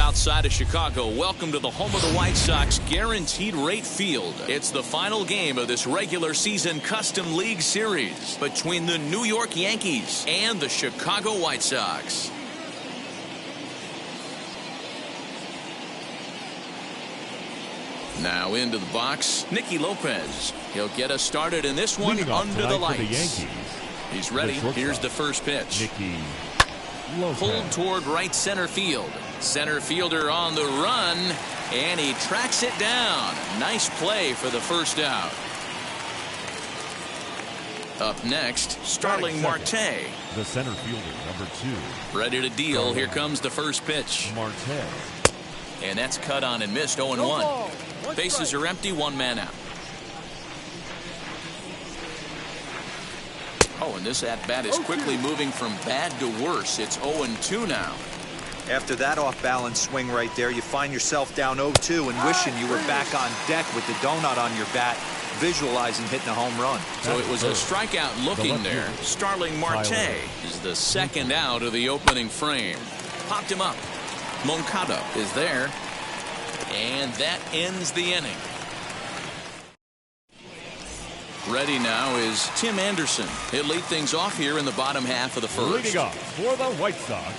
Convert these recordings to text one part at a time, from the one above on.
south side of Chicago. Welcome to the home of the White Sox Guaranteed Rate Field. It's the final game of this regular season Custom League Series between the New York Yankees and the Chicago White Sox. Now into the box, Nicky Lopez. He'll get us started in this one under the lights. He's ready. Here's the first pitch. Pulled toward right center field. Center fielder on the run, and he tracks it down. Nice play for the first out. Up next, Starling Marte. The center fielder, #2. Ready to deal. Here comes the first pitch. Marte. And that's cut on and missed. 0-1. Bases are empty. One man out. Oh, and this at-bat is quickly moving from bad to worse. It's 0-2 now. After that off-balance swing right there, you find yourself down 0-2 and wishing you were back on deck with the donut on your bat, visualizing hitting a home run. So it was a strikeout looking there. Starling Marte is the second out of the opening frame. Popped him up. Moncada is there. And that ends the inning. Ready now is Tim Anderson. He'll lead things off here in the bottom half of the first. Leading off for the White Sox,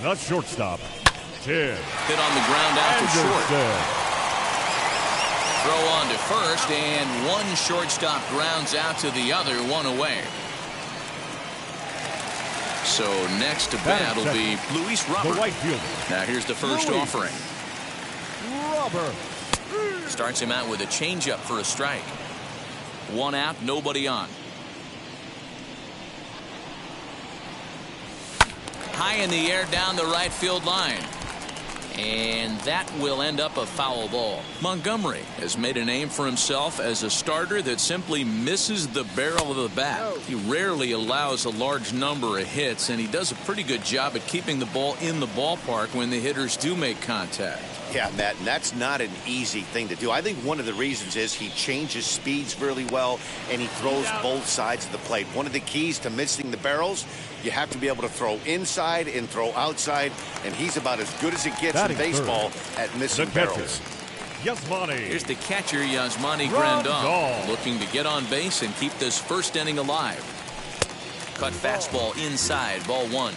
the shortstop, Tim. Hit on the ground out to short. Throw on to first, and one shortstop grounds out to the other, one away. So next to bat will be Luis Robert. The right fielder. Now here's the first offering. Robert. Starts him out with a changeup for a strike. One out, nobody on. High in the air down the right field line. And that will end up a foul ball. Montgomery has made a name for himself as a starter that simply misses the barrel of the bat. He rarely allows a large number of hits, and he does a pretty good job at keeping the ball in the ballpark when the hitters do make contact. Yeah, Matt, and that's not an easy thing to do. I think one of the reasons is he changes speeds really well, and he throws both sides of the plate. One of the keys to missing the barrels, you have to be able to throw inside and throw outside, and he's about as good as it gets in baseball at missing barrels. Yasmani. Here's the catcher, Yasmani Grandal, looking to get on base and keep this first inning alive. Cut fastball inside, ball one.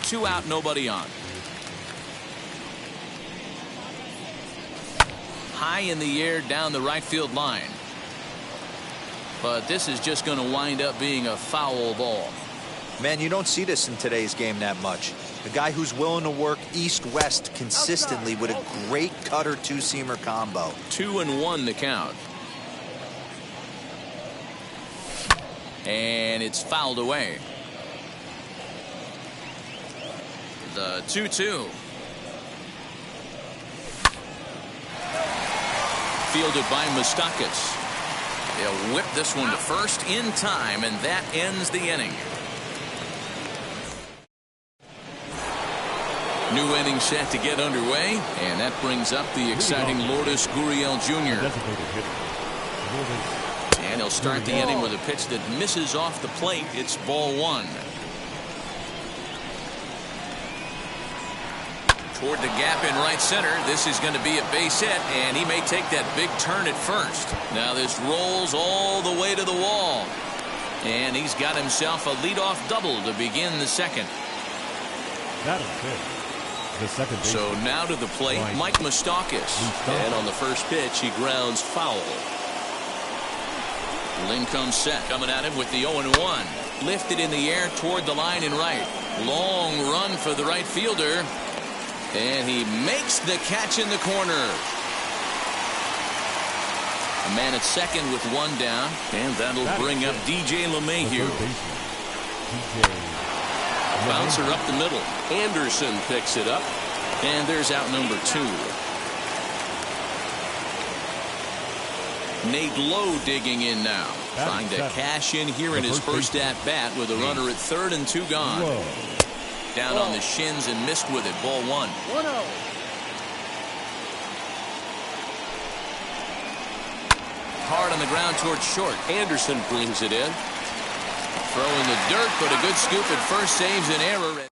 2 out, nobody on. High in the air down the right field line. But this is just going to wind up being a foul ball. Man, you don't see this in today's game that much. A guy who's willing to work east-west consistently with a great cutter two-seamer combo. 2-1 the count. And it's fouled away. The 2-2. Fielded by Moustakas. They'll whip this one to first in time, and that ends the inning. New inning set to get underway, and that brings up the exciting Lourdes Gurriel Jr. And he'll start the inning with a pitch that misses off the plate. It's ball one. Toward the gap in right center. This is going to be a base hit, and he may take that big turn at first. Now this rolls all the way to the wall, and he's got himself a leadoff double to begin the second. That'll fit. The second base. So now to the plate, Mike Moustakas. And on the first pitch, he grounds foul. Lynn comes set, coming at him with the 0-1. Lifted in the air toward the line in right. Long run for the right fielder. And he makes the catch in the corner. A man at second with one down. And that'll bring up DJ LeMahieu. Bouncer up the middle. Anderson picks it up. And there's out number 2. Nate Lowe digging in now. Trying to cash in here in his first at-bat with a runner at third and 2 gone. Down on the shins and missed with it. Ball 1. 1-0. Hard on the ground towards short. Anderson brings it in. Throwing the dirt, but a good scoop at first saves an error.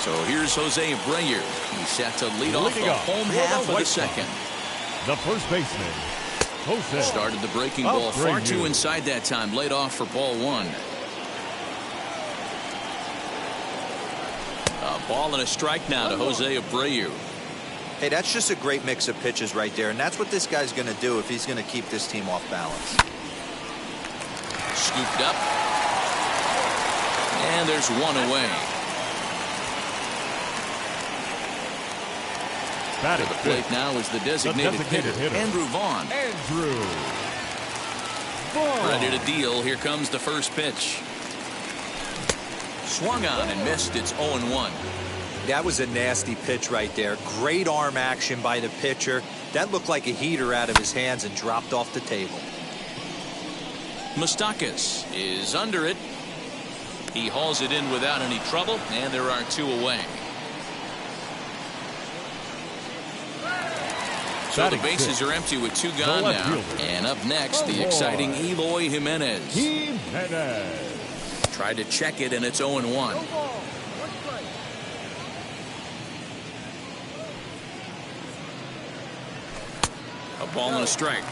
So here's Jose Abreu. He's set to lead off the home half of the second. The first baseman, Jose. Started the breaking ball far too inside that time. Laid off for ball one. A ball and a strike now to Jose Abreu. Hey, that's just a great mix of pitches right there, and that's what this guy's going to do if he's going to keep this team off balance. Scooped up. And there's one away. To the plate now is the designated hitter, Andrew Vaughn. Ready to deal. Here comes the first pitch. Swung on and missed. It's 0-1. That was a nasty pitch right there. Great arm action by the pitcher. That looked like a heater out of his hands and dropped off the table. Moustakas is under it. He hauls it in without any trouble, and there are two away. So the bases are empty with two gone now. And up next, the exciting Eloy Jimenez. Tried to check it, and it's 0-1. A ball and a strike.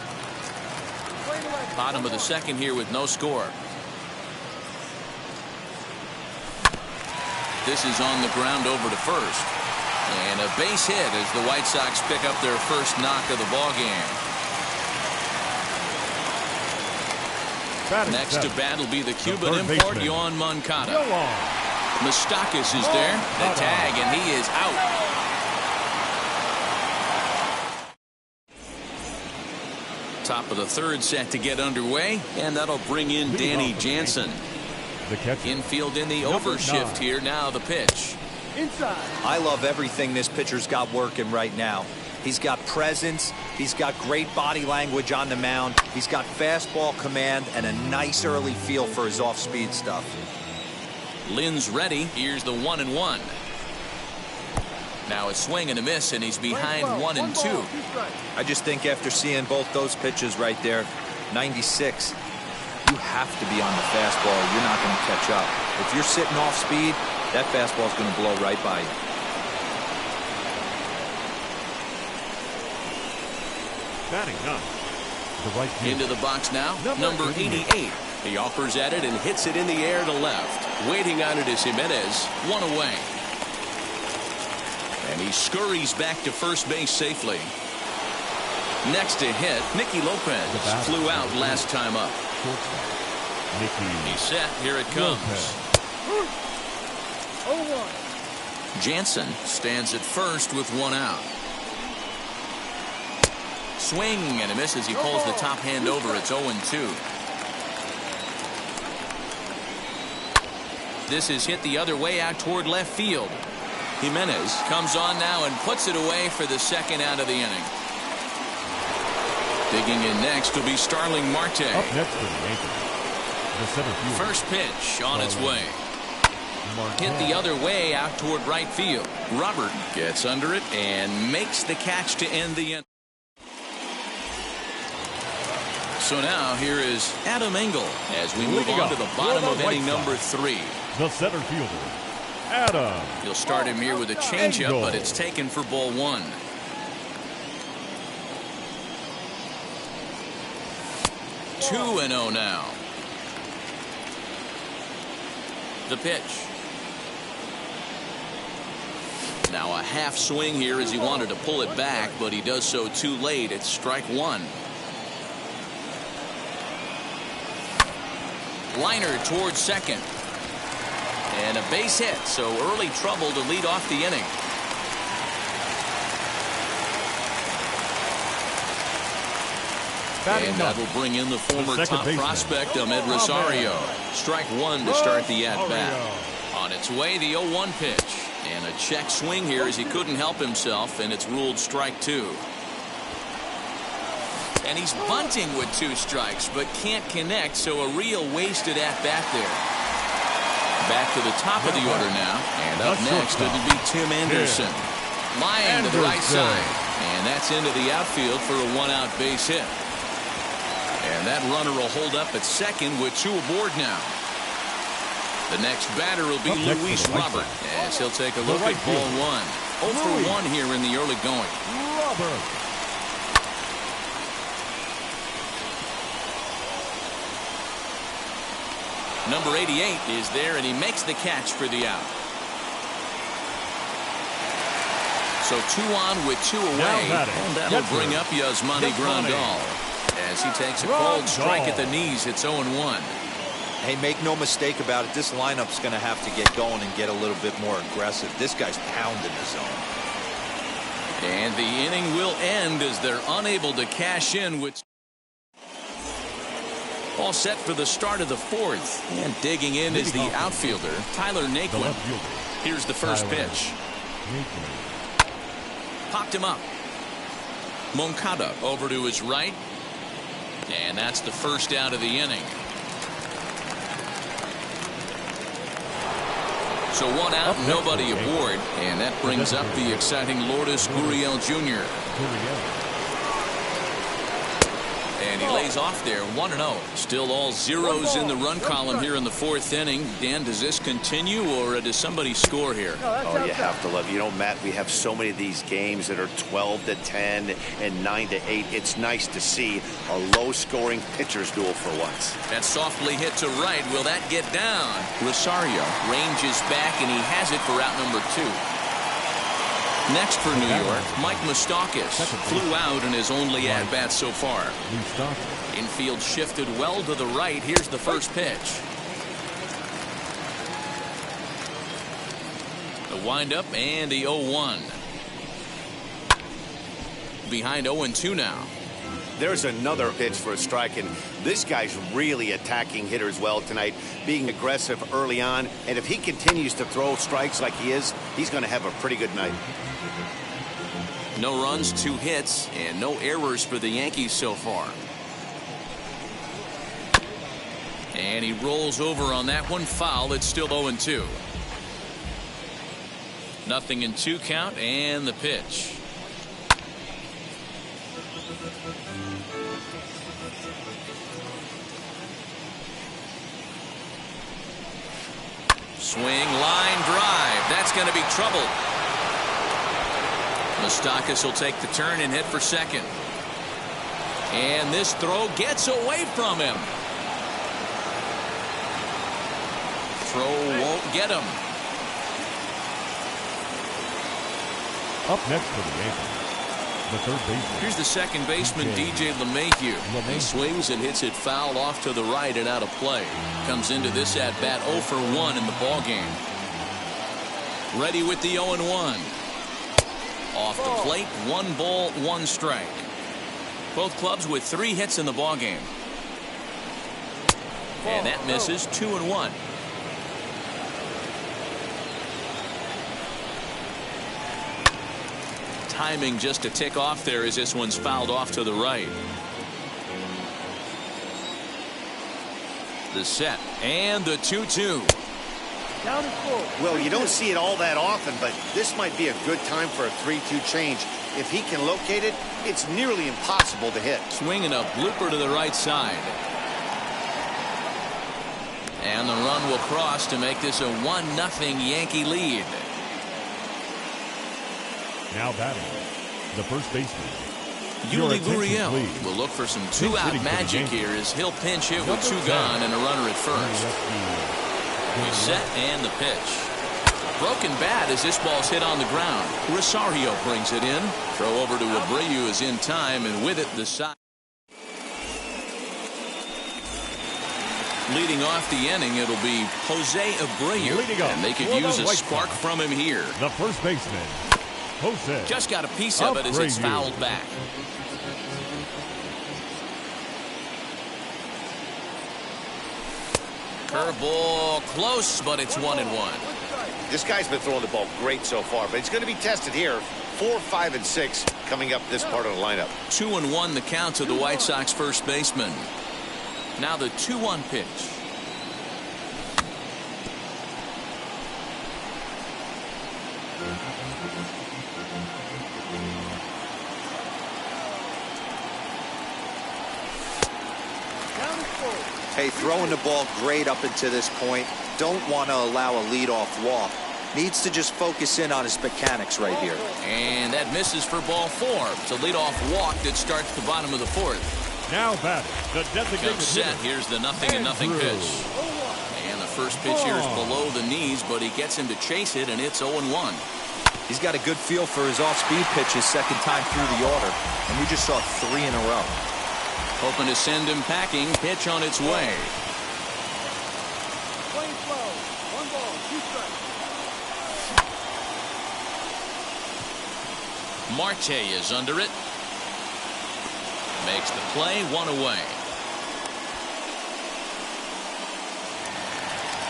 Bottom of the second here with no score. This is on the ground over to first. And a base hit as the White Sox pick up their first knock of the ball game. Next to bat will be the Cuban import, Yoan Moncada. Moustakas is there. The tag, and he is out. Top of the third set to get underway, and that'll bring in Danny Jansen. Infield in the overshift here. Now the pitch. Inside. I love everything this pitcher's got working right now. He's got presence. He's got great body language on the mound. He's got fastball command and a nice early feel for his off-speed stuff. Lynn's ready. Here's the 1-1. Now a swing and a miss, and he's behind 1-2. I just think after seeing both those pitches right there, 96, you have to be on the fastball or you're not going to catch up. If you're sitting off speed, that fastball is going to blow right by you. Into the box now, number 88. He offers at it and hits it in the air to left. Waiting on it is Jimenez. One away. And he scurries back to first base safely. Next to hit, Nicky Lopez flew out last time up. He's set. Here it comes. Jansen stands at first with one out. Swing and a miss as he pulls the top hand over. It's 0-2. This is hit the other way out toward left field. Jimenez comes on now and puts it away for the second out of the inning. Digging in next will be Starling Marte. Up next to the Yankees, the center field. First pitch on its way. Hit the other way out toward right field. Robert gets under it and makes the catch to end the inning. So now here is Adam Engel as we move on to the bottom of inning number 3. The center fielder, Adam. He'll start him here with a changeup, but it's taken for ball 1. Two and 0 now. The pitch. Now a half swing here as he wanted to pull it back, but he does so too late. It's strike 1. Liner towards second. And a base hit, so early trouble to lead off the inning. And that will bring in the former top prospect, Ahmed Rosario. Strike 1 to start the at-bat. On its way, the 0-1 pitch. And a check swing here as he couldn't help himself, and it's ruled strike 2. And he's bunting with 2 strikes, but can't connect, so a real wasted at-bat there. Back to the top of the order now. And up next, it'll be Tim Anderson. Lying to the right side. And that's into the outfield for a 1-out base hit. And that runner will hold up at second with 2 aboard now. The next batter will be Luis Robert, as he'll take a look at ball one. 0 for 1 here in the early going. Robert. Number 88 is there, and he makes the catch for the out. So 2 on with 2 away, and that'll bring up Yasmani Grandal as he takes a cold strike at the knees. It's 0-1. Hey, make no mistake about it. This lineup's going to have to get going and get a little bit more aggressive. This guy's pounding the zone. And the inning will end as they're unable to cash in with. All set for the start of the 4th. And digging in is the outfielder, Tyler Naquin. Here's the first pitch. Popped him up. Moncada over to his right. And that's the first out of the inning. So 1 out, nobody aboard. And that brings up the exciting Lourdes Gurriel Jr. And he lays off there, 1-0. Still all zeros in the run column here in the 4th inning. Dan, does this continue, or does somebody score here? Oh, you have to love. You know, Matt, we have so many of these games that are 12-10 and 9-8. It's nice to see a low-scoring pitcher's duel for once. That softly hit to right. Will that get down? Rosario ranges back, and he has it for out number 2. Next for New York, Mike Moustakas flew out in his only at-bat so far. Infield shifted well to the right. Here's the first pitch. The windup and the 0-1. Behind 0-2 now. There's another pitch for a strike, and this guy's really attacking hitters well tonight, being aggressive early on. And if he continues to throw strikes like he is, he's going to have a pretty good night. No runs, 2 hits, and no errors for the Yankees so far. And he rolls over on that one, foul. It's still 0-2. Nothing in 2 count, and the pitch. Swing, line drive. That's going to be trouble. Moustakas will take the turn and hit for second. And this throw gets away from him. Throw won't get him. Up next for the Yankees, the third baseman. Here's the second baseman, DJ LeMahieu. He swings and hits it foul off to the right and out of play. Comes into this at bat 0 for 1 in the ball game. Ready with the 0-1. Off the plate, 1 ball, 1 strike. Both clubs with 3 hits in the ball game. And that misses. 2-1. Timing just to tick off there as this one's fouled off to the right. The set and the 2-2. Well, you don't see it all that often, but this might be a good time for a 3-2 change. If he can locate it, it's nearly impossible to hit. Swinging a blooper to the right side. And the run will cross to make this a 1-0 Yankee lead. Now batting, the first baseman. Yuli Gurriel will look for some 2-out magic here as he'll pinch hit with 2 gone and a runner at first. We set and the pitch. Broken bat as this ball's hit on the ground. Rosario brings it in. Throw over to Abreu is in time, and with it the side. Leading off the inning, it'll be Jose Abreu, and they could use a spark from him here. The first baseman, Jose. Just got a piece of it as it's fouled back. Curveball close, but it's 1-1. This guy's been throwing the ball great so far, but he's going to be tested here. 4, 5, and 6 coming up this part of the lineup. 2-1 the count to the White Sox first baseman. Now the 2-1 pitch. Hey, throwing the ball great up until this point. don't want to allow a leadoff walk. Needs to just focus in on his mechanics right here. And that misses for ball 4. It's a leadoff walk that starts the bottom of the 4th. Now batting, the designated Set. hitter, Here's the 0-0 pitch. And the first pitch here is below the knees, but he gets him to chase it, and it's 0-1. He's got a good feel for his off-speed pitches second time through the order, and we just saw 3 in a row. Hoping to send him packing. Pitch on its way. Playing slow. 1 ball, 2 strikes. Marte is under it. Makes the play, 1 away.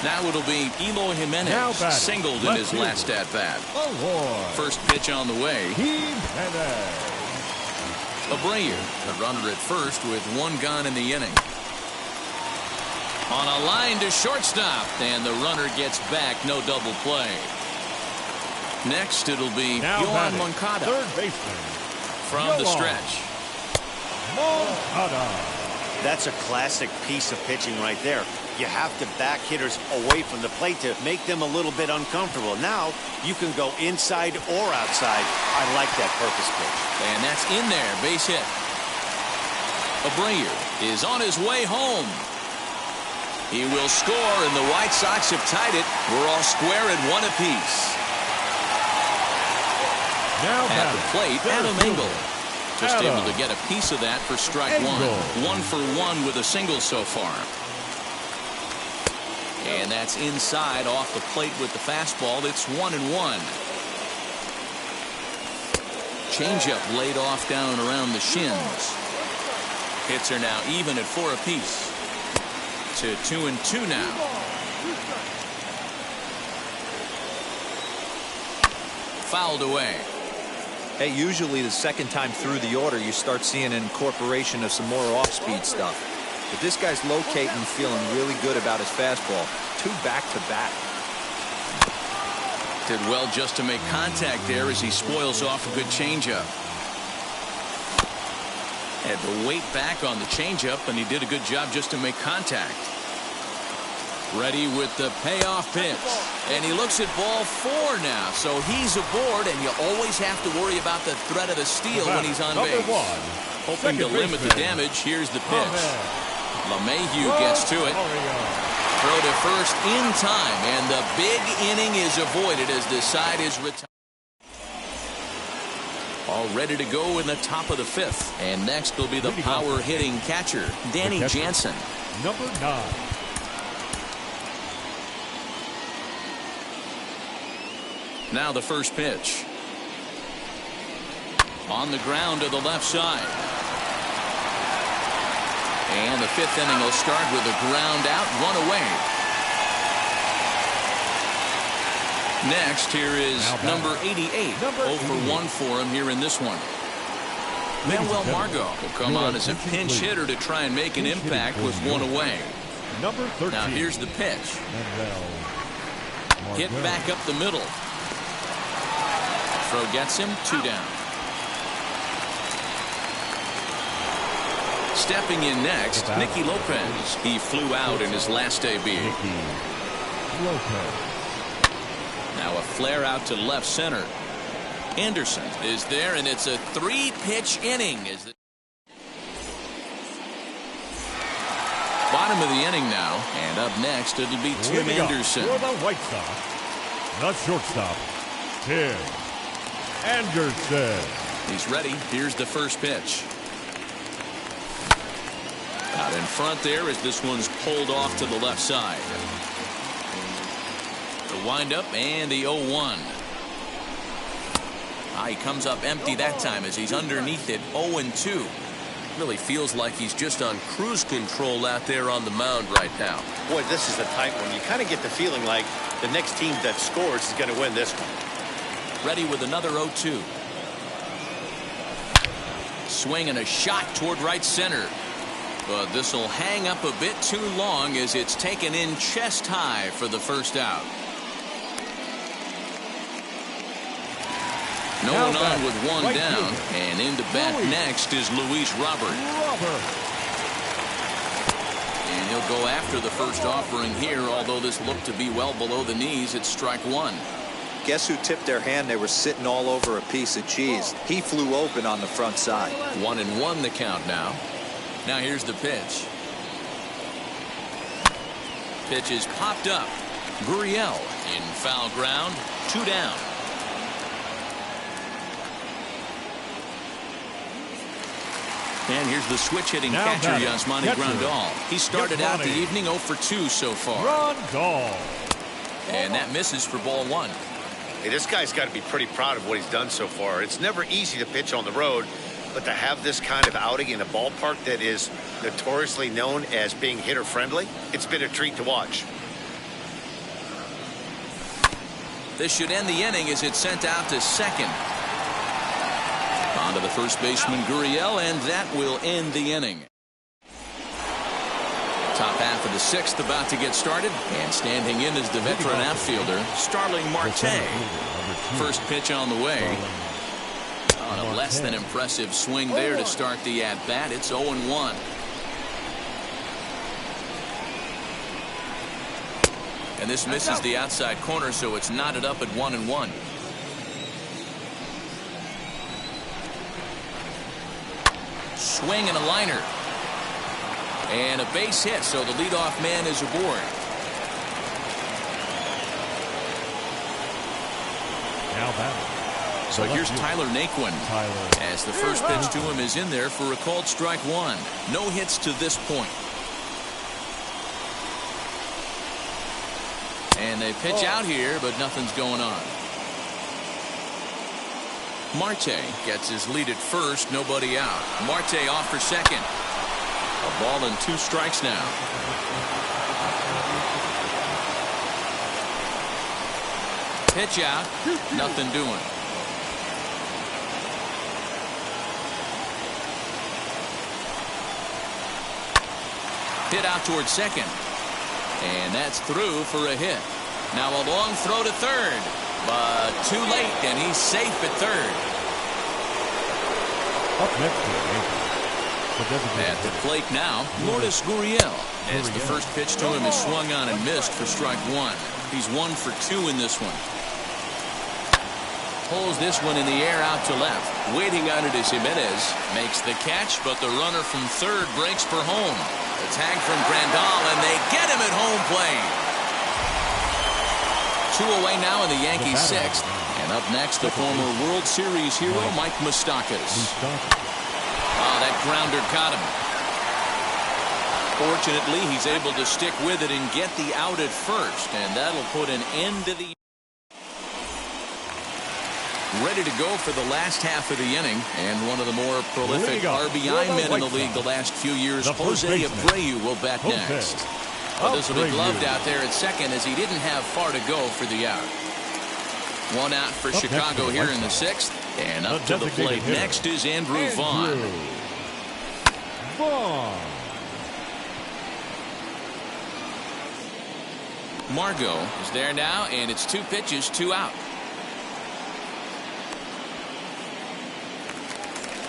Now it'll be Eloy Jimenez, singled in his last at-bat. First pitch on the way. Abreu, the runner at first with 1 gone in the inning. On a line to shortstop, and the runner gets back, no double play. Next it'll be Yohan Moncada, third baseman, from the stretch. Moncada. That's a classic piece of pitching right there. You have to back hitters away from the plate to make them a little bit uncomfortable. Now you can go inside or outside. I like that purpose pitch. And that's in there, base hit. Abreu is on his way home. He will score, and the White Sox have tied it. We're all square at 1 apiece. Now at the plate, Adam Engel. Just able to get a piece of that for strike 1. 1 for 1 with a single so far. And that's inside off the plate with the fastball. It's 1-1. Changeup laid off down around the shins. Hits are now even at 4 apiece. To 2-2 now. Fouled away. Hey, usually the second time through the order, you start seeing an incorporation of some more off-speed stuff. But this guy's locating, feeling really good about his fastball. 2 back-to-back. Did well just to make contact there as he spoils off a good changeup. Had to wait back on the changeup, and he did a good job just to make contact. Ready with the payoff pitch. And he looks at ball 4 now. So he's aboard, and you always have to worry about the threat of a steal when he's on base. Hoping to limit the damage. Here's the pitch. LeMahieu gets to it. Throw to first in time, and the big inning is avoided as the side is retired. All ready to go in the top of the 5th. And next will be the power-hitting catcher, Danny Jansen. Number 9. Now the first pitch. On the ground to the left side. And the 5th inning will start with a ground out, 1 away. Next, here is number 88. 0 for 1 for him here in this one. Manuel Margot will come on as a pinch hitter to try and make an impact with 1 away. Number 13. Now here's the pitch. Hit back up the middle. Throw gets him, 2 down. Stepping in next, Nicky Lopez. He flew out in his last debut. Now a flare out to left center. Anderson is there, and it's a 3-pitch inning. Bottom of the inning now, and up next it'll be Tim Anderson. For the White Sox, the shortstop, Tim Anderson. He's ready. Here's the first pitch. Out in front there as this one's pulled off to the left side. The windup and the 0-1. He comes up empty that time as he's underneath it, 0-2. Really feels like he's just on cruise control out there on the mound right now. Boy, this is the type when you kind of get the feeling like the next team that scores is going to win this one. Ready with another 0-2. Swing and a shot toward right center. But this will hang up a bit too long as it's taken in chest high for the first out. No one on with 1 down, and into bat next is Luis Robert. And he'll go after the first offering here, although this looked to be well below the knees. It's strike one. Guess who tipped their hand? They were sitting all over a piece of cheese. He flew open on the front side. 1-1 the count now. Now here's the pitch. Pitch is popped up. Gurriel in foul ground. 2 down. And here's the switch-hitting catcher, Yasmani Grandal. He started out the evening 0 for 2 so far. Grandal. And that misses for ball 1. Hey, this guy's got to be pretty proud of what he's done so far. It's never easy to pitch on the road, but to have this kind of outing in a ballpark that is notoriously known as being hitter-friendly, it's been a treat to watch. This should end the inning as it's sent out to second. On to the first baseman, Gurriel, and that will end the inning. Top half of the 6th about to get started, and standing in is the veteran outfielder, Starling Marte. First pitch on the way. On a less than impressive swing there to start the at-bat. It's 0-1. And this misses the outside corner, so it's knotted up at 1-1. Swing and a liner. And a base hit, so the leadoff man is aboard. Now batting. So here's Tyler Naquin. As the first pitch to him is in there for a called strike one. No hits to this point. And they pitch out here, but nothing's going on. Marte gets his lead at first, nobody out. Marte off for second. A ball and 2 strikes now. Pitch out, nothing doing. Hit out towards second. And that's through for a hit. Now a long throw to third, but too late, and he's safe at third. Up next at the plate now, Lourdes Gurriel, as the first pitch to him is swung on and missed for strike one. He's 1 for 2 in this one. Pulls this one in the air out to left. Waiting on it is Jimenez. Makes the catch, but the runner from third breaks for home. The tag from Grandal, and they get him at home plate. 2 away now in the Yankees' 6th. And up next, the former World Series hero, Mike Moustakas. Oh, that grounder caught him. Fortunately, he's able to stick with it and get the out at first, and that'll put an end to the... Ready to go for the last half of the inning, and one of the more prolific RBI men in the league the last few years, Jose Abreu, will bat next. Well, this will be gloved out there at second, as he didn't have far to go for the out. 1 out for Chicago here in the 6th, and up to the plate next is Andrew Vaughn. Margot is there now, and it's 2 pitches, 2 out.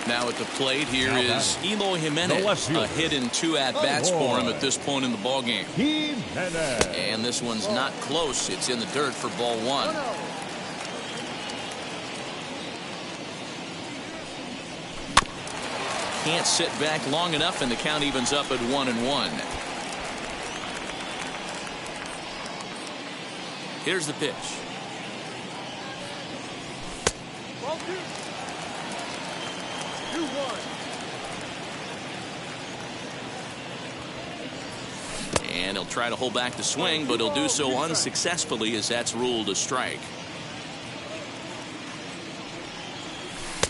Now at the plate here is Eloy Jimenez. A hit in 2 at-bats for him at this point in the ballgame. And this one's not close. It's in the dirt for ball 1. Can't sit back long enough, and the count evens up at 1-1. Here's the pitch. Ball 2. 2-1. And he'll try to hold back the swing, but he'll do so unsuccessfully, as that's ruled a strike.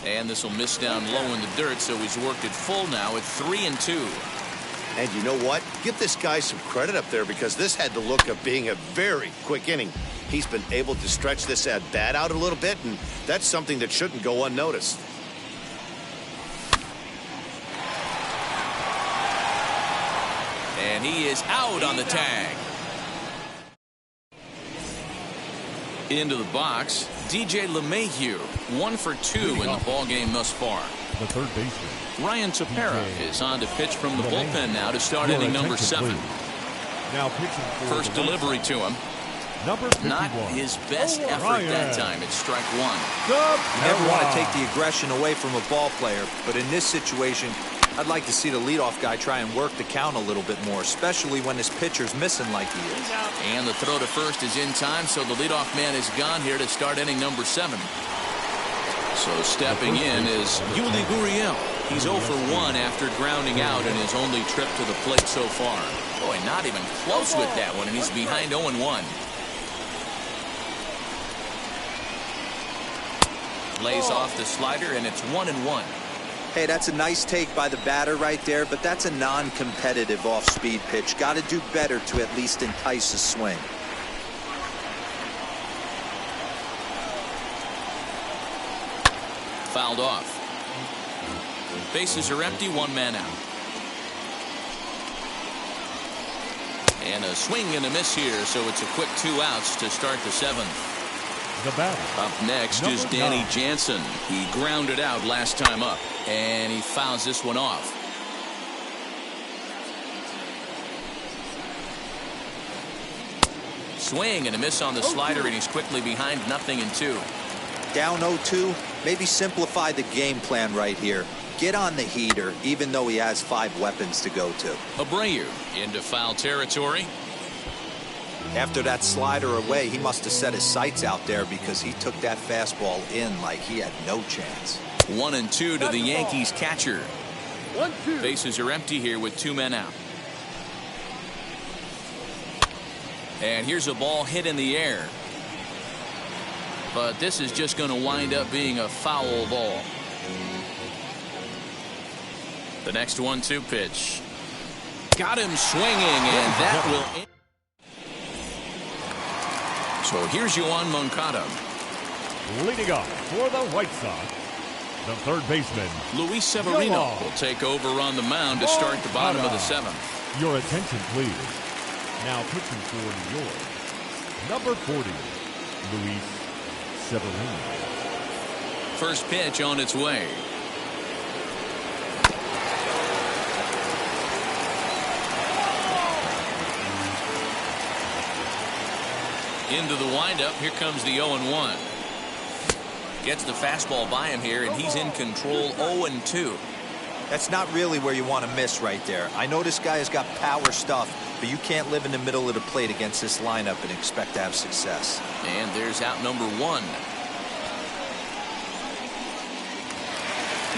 And this will miss down low in the dirt, so he's worked it full now at 3-2. And you know what? Give this guy some credit up there, because this had the look of being a very quick inning. He's been able to stretch this at-bat out a little bit, and that's something that shouldn't go unnoticed. And he is out on the tag. Into the box, DJ LeMahieu, 1 for 2 in the ball game thus far. The third baseman. Ryan Tepera is on to pitch from the bullpen now to start inning number 7. Now pitching for First delivery to him. Number 51. Not his best effort that time. It's strike 1. You never want to take the aggression away from a ball player, but in this situation, I'd like to see the leadoff guy try and work the count a little bit more, especially when his pitcher's missing like he is. And the throw to first is in time, so the leadoff man is gone here to start inning number 7. So stepping in is Yuli Gurriel. He's 0 for 1 after grounding out in his only trip to the plate so far. Boy, not even close with that one, and he's behind 0-1. Lays off the slider, and it's 1-1. Hey, that's a nice take by the batter right there, but that's a non-competitive off-speed pitch. Got to do better to at least entice a swing. Fouled off. Bases are empty, 1 man out. And a swing and a miss here, so it's a quick 2 outs to start the 7th. The batter. Up next is Danny Jansen. He grounded out last time up, and he fouls this one off. Swing and a miss on the slider, and he's quickly behind 0-2. Down 0-2, maybe simplify the game plan right here. Get on the heater, even though he has 5 weapons to go to. Abreu into foul territory. After that slider away, he must have set his sights out there because he took that fastball in like he had no chance. 1-2 to the Yankees catcher. 1-2. Bases are empty here with 2 men out. And here's a ball hit in the air. But this is just going to wind up being a foul ball. The next 1-2 pitch. Got him swinging, and that will end. So here's Yoan Moncada. Leading off for the White Sox, the third baseman, Luis Severino will take over on the mound to start the bottom of the 7th. Your attention, please. Now pitching for New York, number 40, Luis Severino. First pitch on its way. Into the windup. Here comes the 0-1. Gets the fastball by him here, and he's in control. 0-2. That's not really where you want to miss right there. I know this guy has got power stuff, but you can't live in the middle of the plate against this lineup and expect to have success. And there's out number 1.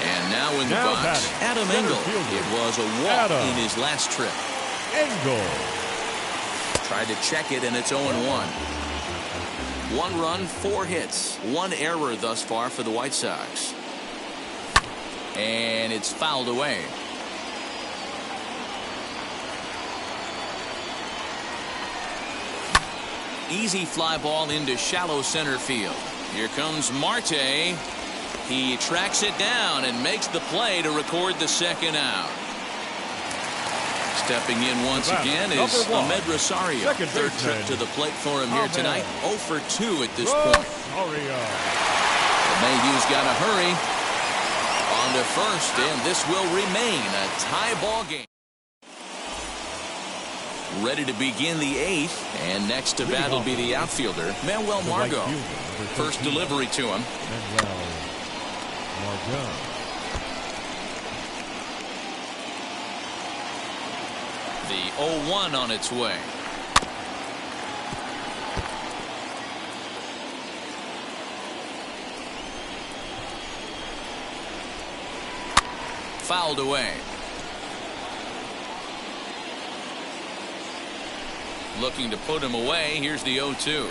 And now in the box, Adam Engel. It was a walk in his last trip. Engel tried to check it, and it's 0-1. 1 run, 4 hits, 1 error thus far for the White Sox. And it's fouled away. Easy fly ball into shallow center field. Here comes Marte. He tracks it down and makes the play to record the 2nd out. Stepping in once again is Ahmed Rosario. Third trip to the plate for him here tonight. 0 for 2 at this point. Mayhew's got to hurry. On to first, and this will remain a tie ball game. Ready to begin the 8th, and next to bat will be the outfielder, Manuel Margot. First delivery to him. Manuel Margot. The 0-1 on its way. Fouled away. Looking to put him away. Here's the 0-2.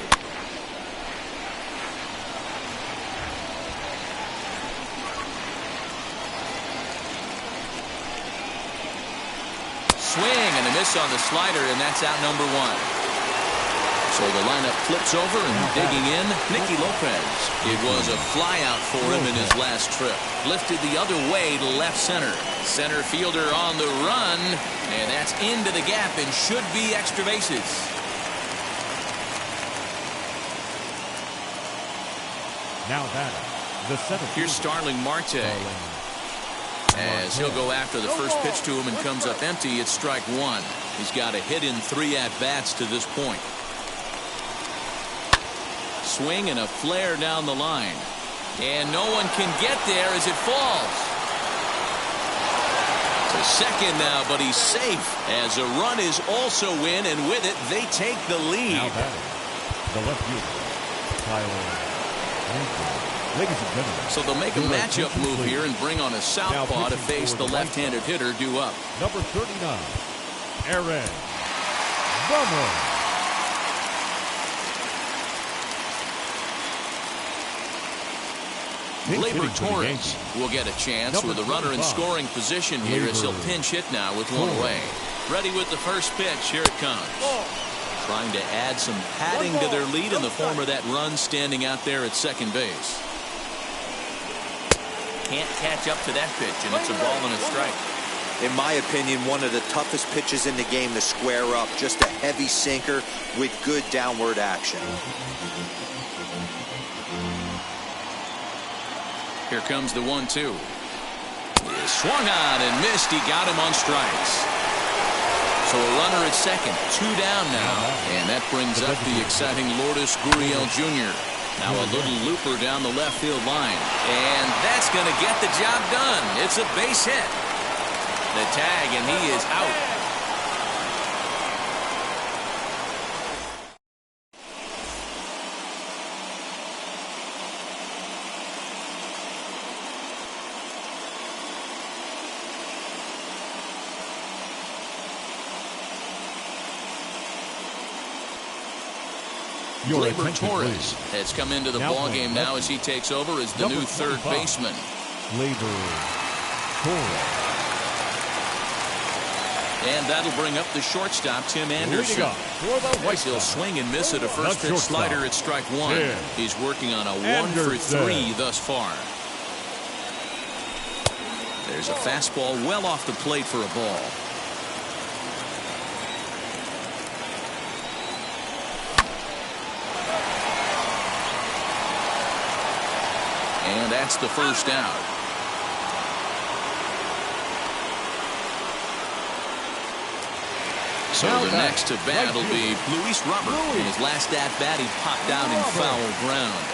Swing and a miss on the slider, and that's out number 1. So the lineup flips over, and digging in, Nicky Lopez. It was a fly out for him in his last trip. Lifted the other way to left center. Center fielder on the run, and that's into the gap and should be extra bases. Now batting, the seventh. Here's Starling Marte. As he'll go after the first pitch to him and comes up empty, it's strike one. He's got a hit in 3 at-bats to this point. Swing and a flare down the line. And no one can get there as it falls. To second now, but he's safe as a run is also in, and with it, they take the lead. Now batting, the left fielder, Tyler. Ladies and gentlemen, so they'll make a matchup move here and bring on a southpaw to face the left-handed hitter due up. Number 39, Aaron Bummer. Gleyber Torres will get a chance with a runner in scoring position here as he'll pinch hit now with one away. Ready with the first pitch. Here it comes. Trying to add some padding to their lead in the form of that run standing out there at second base. Can't catch up to that pitch, and it's a ball and a strike. In my opinion, one of the toughest pitches in the game to square up. Just a heavy sinker with good downward action. Here comes the 1-2. Swung on and missed. He got him on strikes. So a runner at second, 2 down now, and that brings up the exciting Lourdes Gurriel Jr. Now a little looper down the left field line, and that's going to get the job done. It's a base hit. The tag, and he is out. Gleyber Torres has come into the ball game now as he takes over as the new third baseman. Gleyber Torres. And that'll bring up the shortstop, Tim Anderson. He'll swing and miss at a first pitch slider at strike one. He's working on a 1 for 3 thus far. There's a fastball well off the plate for a ball. And that's the first out. So the next to bat will be Luis Robert. In his last at-bat, he popped out in foul ground.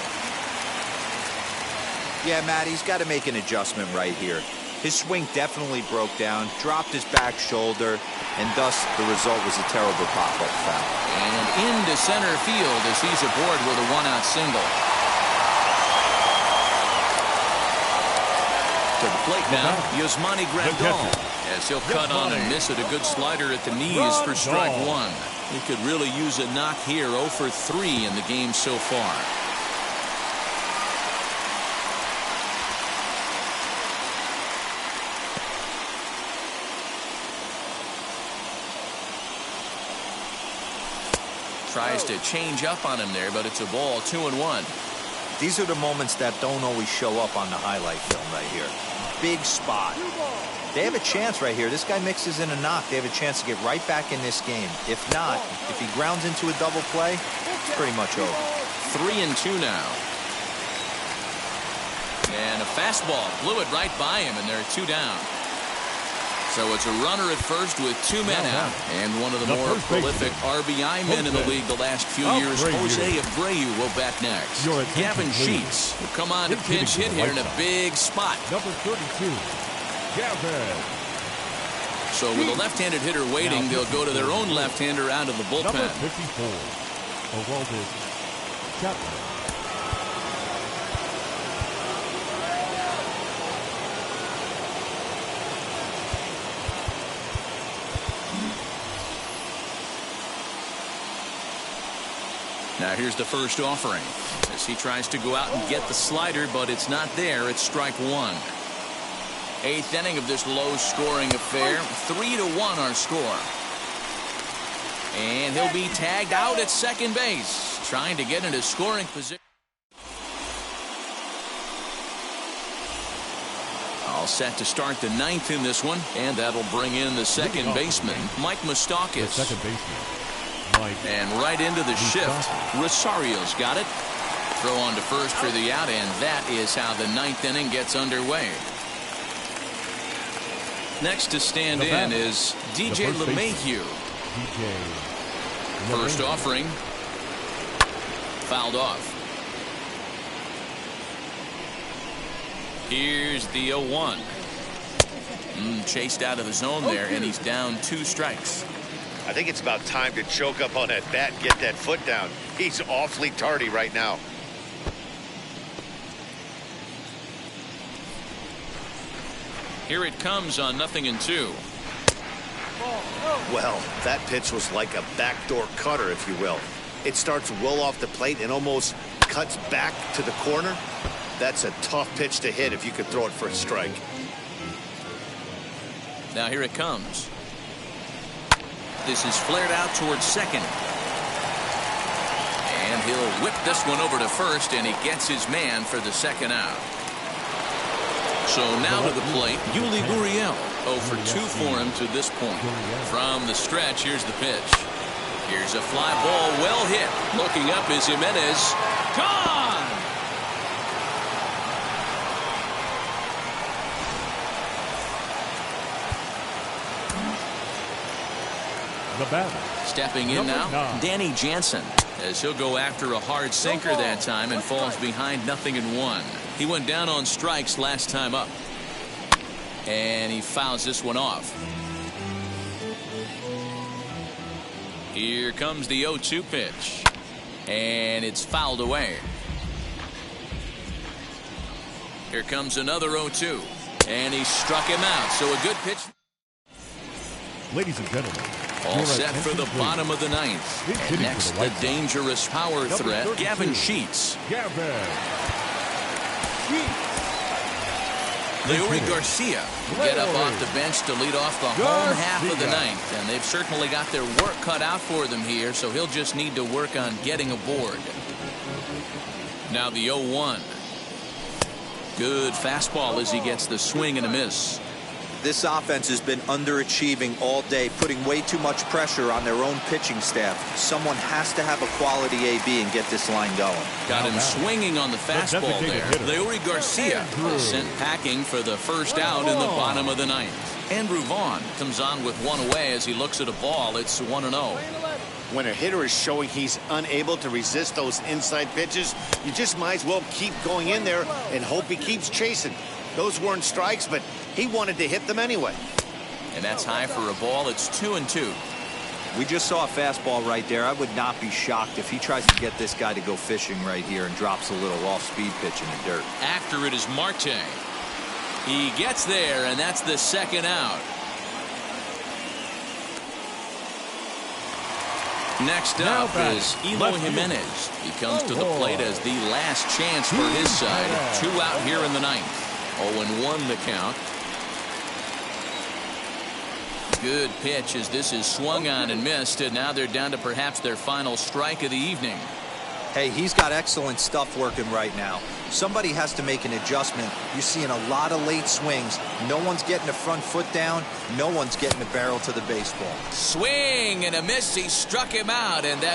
Yeah, Matt, he's got to make an adjustment right here. His swing definitely broke down, dropped his back shoulder, and thus the result was a terrible pop-up foul. And into center field as he's aboard with a 1-out single. To the plate now, Yasmani Grandal, as he'll cut on and miss it. A good slider at the knees for strike one. He could really use a knock here. 0 for 3 in the game so far. Tries to change up on him there, but it's a ball. 2-1. These are the moments that don't always show up on the highlight film right here. Big spot. They have a chance right here. This guy mixes in a knock. They have a chance to get right back in this game. If not, if he grounds into a double play, it's pretty much over. 3-2 now. And a fastball blew it right by him, and there are 2 down. So it's a runner at first with 2 men out. And one of the more prolific RBI men in the league the last few years, Jose Abreu, will bat next. Gavin Sheets will come on to pinch hit here in a big spot. Number 32, Gavin. So with a left-handed hitter waiting, they'll go to their own left-hander out of the bullpen. Number 54, Aroldis Chapman. Now here's the first offering as he tries to go out and get the slider, but it's not there. It's strike one. 8th inning of this low-scoring affair. 3-1 our score. And he'll be tagged out at second base, trying to get into scoring position. All set to start the 9th in this one, and that'll bring in the second baseman, Mike Moustakas. Second baseman. And right into the shift, Rosario's got it. Throw on to first for the out, and that is how the ninth inning gets underway. Next to stand in is DJ LeMahieu. First offering. Fouled off. Here's the 0-1. Chased out of the zone there, and he's down 2 strikes. I think it's about time to choke up on that bat and get that foot down. He's awfully tardy right now. Here it comes on 0-2. Well, that pitch was like a backdoor cutter, if you will. It starts well off the plate and almost cuts back to the corner. That's a tough pitch to hit if you could throw it for a strike. Now here it comes. This is flared out towards second. And he'll whip this one over to first, and he gets his man for the second out. So now to the plate, Yuli Gurriel. 0 for 2 for him to this point. From the stretch, here's the pitch. Here's a fly ball, well hit. Looking up is Jimenez. Gone! The batter. Stepping in now, Danny Jansen, as he'll go after a hard sinker that time and falls behind 0-1. He went down on strikes last time up. And he fouls this one off. Here comes the 0-2 pitch. And it's fouled away. Here comes another 0-2. And he struck him out. So a good pitch. Ladies and gentlemen, all set for the bottom of the ninth. And next, the dangerous power threat, Gavin Sheets. Leury Garcia will get up off the bench to lead off the home half of the ninth. And they've certainly got their work cut out for them here, so he'll just need to work on getting aboard. Now the 0-1. Good fastball as he gets the swing and a miss. This offense has been underachieving all day, putting way too much pressure on their own pitching staff. Someone has to have a quality AB and get this line going. Got him swinging on the fastball there. Leury Garcia is sent packing for the first out in the bottom of the ninth. Andrew Vaughn comes on with one away as he looks at a ball. It's 1-0. When a hitter is showing he's unable to resist those inside pitches, you just might as well keep going in there and hope he keeps chasing. Those weren't strikes, but he wanted to hit them anyway. And that's high for a ball. It's 2-2. We just saw a fastball right there. I would not be shocked if he tries to get this guy to go fishing right here and drops a little off-speed pitch in the dirt. After it is Marte. He gets there, and that's the second out. Next up is Eloy Jimenez. He comes to the plate as the last chance for his side. 2 out here in the ninth. 0-1 the count. Good pitch as this is swung on and missed, and now they're down to perhaps their final strike of the evening. Hey, he's got excellent stuff working right now. Somebody has to make an adjustment. You're seeing a lot of late swings. No one's getting the front foot down. No one's getting the barrel to the baseball. Swing and a miss. He struck him out, and that